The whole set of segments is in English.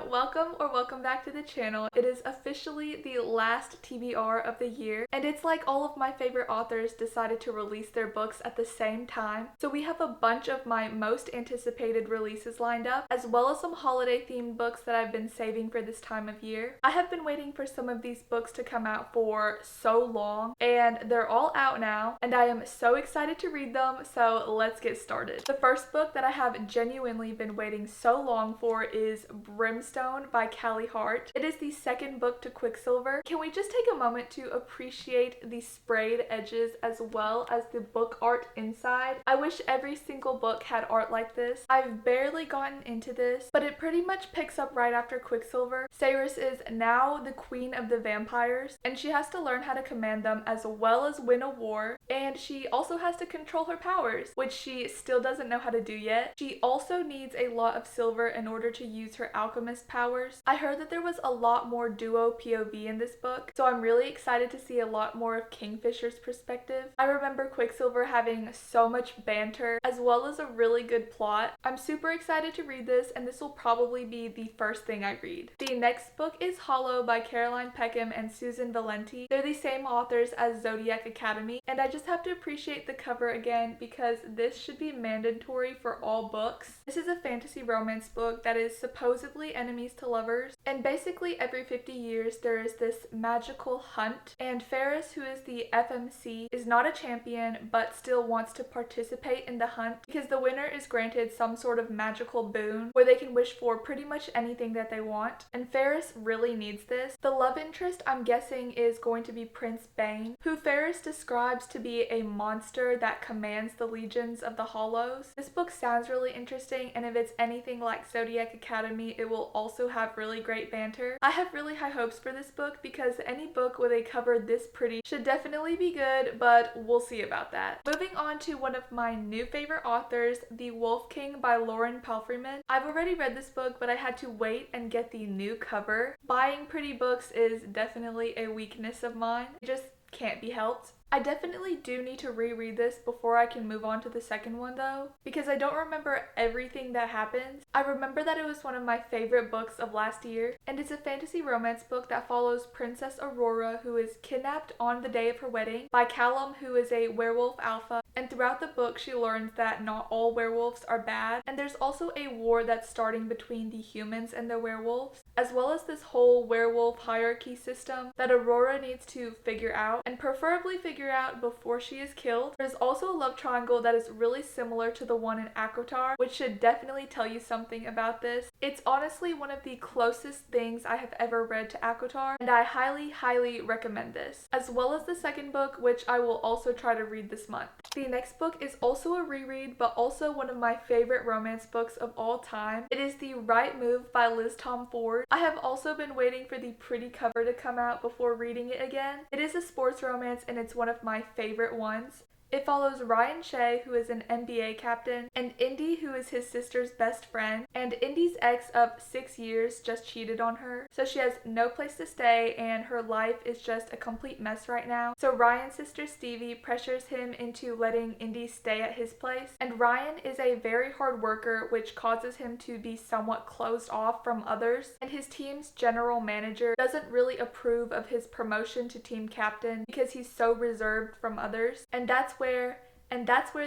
welcome back to the channel. It is officially the last TBR of the year, and it's like all of my favorite authors decided to release their books at the same time. So we have a bunch of my most anticipated releases lined up, as well as some holiday themed books that I've been saving for this time of year. I have been waiting for some of these books to come out for so long, and they're all out now, and I am so excited to read them, so let's get started. The first book that I have genuinely been waiting so long for is Brimstone by Callie Hart. It is the second book to Quicksilver. Can we just take a moment to appreciate the sprayed edges as well as the book art inside? I wish every single book had art like this. I've barely gotten into this, but it pretty much picks up right after Quicksilver. Cyrus is now the queen of the vampires, and she has to learn how to command them as well as win a war, and she also has to control her powers, which she still doesn't know how to do yet. She also needs a lot of silver in order to use her alchemist powers. I heard that there was a lot more duo POV in this book, so I'm really excited to see a lot more of Kingfisher's perspective. I remember Quicksilver having so much banter as well as a really good plot. I'm super excited to read this, and this will probably be the first thing I read. The next book is Hollow by Caroline Peckham and Susan Valenti. They're the same authors as Zodiac Academy, and I just have to appreciate the cover again because this should be mandatory for all books. This is a fantasy romance book that is supposedly enemies to lovers, and basically every 50 years there is this magical hunt, and Ferris, who is the FMC, is not a champion but still wants to participate in the hunt because the winner is granted some sort of magical boon where they can wish for pretty much anything that they want, and Ferris really needs this. The love interest, I'm guessing, is going to be Prince Bane, who Ferris describes to be a monster that commands the legions of the Hollows. This book sounds really interesting, and if it's anything like Zodiac Academy, it will also have really great banter. I have really high hopes for this book because any book with a cover this pretty should definitely be good, but we'll see about that. Moving on to one of my new favorite authors, The Wolf King by Lauren Palfreyman. I've already read this book, but I had to wait and get the new cover. Buying pretty books is definitely a weakness of mine. It just can't be helped. I definitely do need to reread this before I can move on to the second one though, because I don't remember everything that happens. I remember that it was one of my favorite books of last year, and it's a fantasy romance book that follows Princess Aurora, who is kidnapped on the day of her wedding by Callum, who is a werewolf alpha, and throughout the book she learns that not all werewolves are bad, and there's also a war that's starting between the humans and the werewolves, as well as this whole werewolf hierarchy system that Aurora needs to figure out, and preferably figure out before she is killed. There's also a love triangle that is really similar to the one in Akotar, which should definitely tell you something about this. It's honestly one of the closest things I have ever read to Akotar, and I highly recommend this, as well as the second book, which I will also try to read this month. The next book is also a reread, but also one of my favorite romance books of all time. It is The Right Move by Liz Tom Ford. I have also been waiting for the pretty cover to come out before reading it again. It is a sports romance, and it's one of my favorite ones. It follows Ryan Shea, who is an NBA captain, and Indy, who is his sister's best friend, and Indy's ex of 6 years just cheated on her, so she has no place to stay and her life is just a complete mess right now. So Ryan's sister Stevie pressures him into letting Indy stay at his place, and Ryan is a very hard worker, which causes him to be somewhat closed off from others, and his team's general manager doesn't really approve of his promotion to team captain because he's so reserved from others, and that's where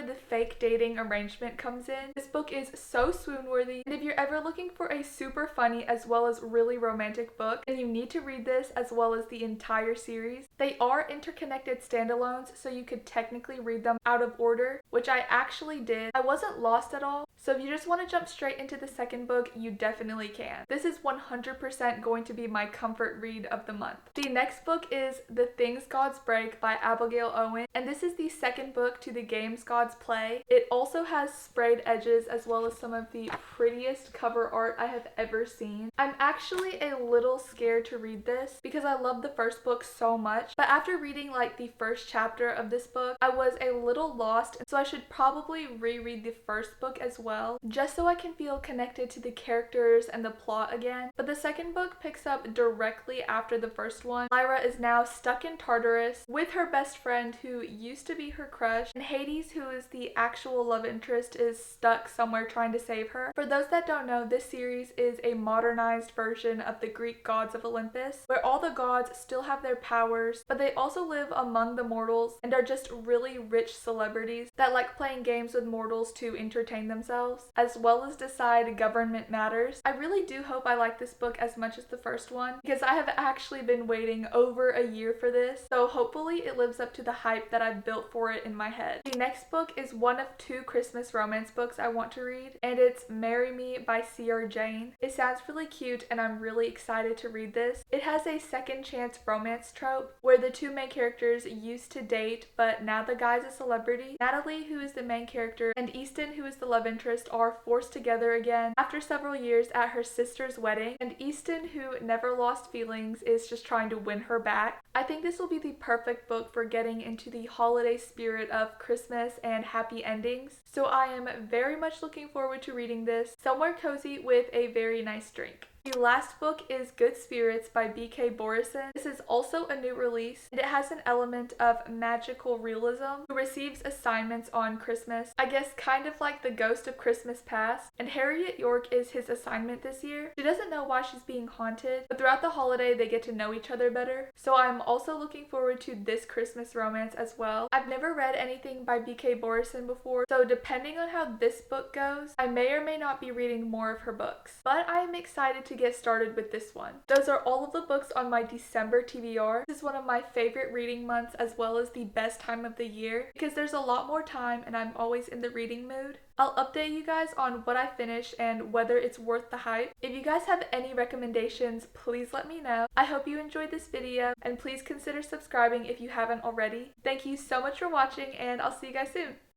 the fake dating arrangement comes in. This book is so swoon-worthy, and if you're ever looking for a super funny as well as really romantic book, then you need to read this as well as the entire series. They are interconnected standalones, so you could technically read them out of order, which I actually did. I wasn't lost at all, so if you just want to jump straight into the second book, you definitely can. This is 100% going to be my comfort read of the month. The next book is The Things Gods Break by Abigail Owen, and this is the second book to the games gods play. It also has sprayed edges as well as some of the prettiest cover art I have ever seen. I'm actually a little scared to read this because I love the first book so much, but after reading like the first chapter of this book, I was a little lost, so I should probably reread the first book as well, just so I can feel connected to the characters and the plot again. But the second book picks up directly after the first one. Lyra is now stuck in Tartarus with her best friend who used to be her crush, and Hades, who is the actual love interest, is stuck somewhere trying to save her. For those that don't know, this series is a modernized version of the Greek gods of Olympus, where all the gods still have their powers, but they also live among the mortals and are just really rich celebrities that like playing games with mortals to entertain themselves, as well as decide government matters. I really do hope I like this book as much as the first one, because I have actually been waiting over a year for this, so hopefully it lives up to the hype that I've built for it in my head. The next book is one of 2 Christmas romance books I want to read, and it's Marry Me by C.R. Jane. It sounds really cute and I'm really excited to read this. It has a second chance romance trope where the 2 main characters used to date, but now the guy's a celebrity. Natalie, who is the main character, and Easton, who is the love interest, are forced together again after several years at her sister's wedding, and Easton, who never lost feelings, is just trying to win her back. I think this will be the perfect book for getting into the holiday spirit of Christmas and happy endings, so I am very much looking forward to reading this somewhere cozy with a very nice drink. The last book is Good Spirits by B.K. Borison. This is also a new release, and it has an element of magical realism, who receives assignments on Christmas, I guess kind of like the Ghost of Christmas Past, and Harriet York is his assignment this year. She doesn't know why she's being haunted, but throughout the holiday they get to know each other better, so I'm also looking forward to this Christmas romance as well. I've never read anything by B.K. Borison before, so depending on how this book goes, I may or may not be reading more of her books, but I am excited to get started with this one. Those are all of the books on my December TBR. This is one of my favorite reading months as well as the best time of the year because there's a lot more time and I'm always in the reading mood. I'll update you guys on what I finish and whether it's worth the hype. If you guys have any recommendations, please let me know. I hope you enjoyed this video and please consider subscribing if you haven't already. Thank you so much for watching and I'll see you guys soon.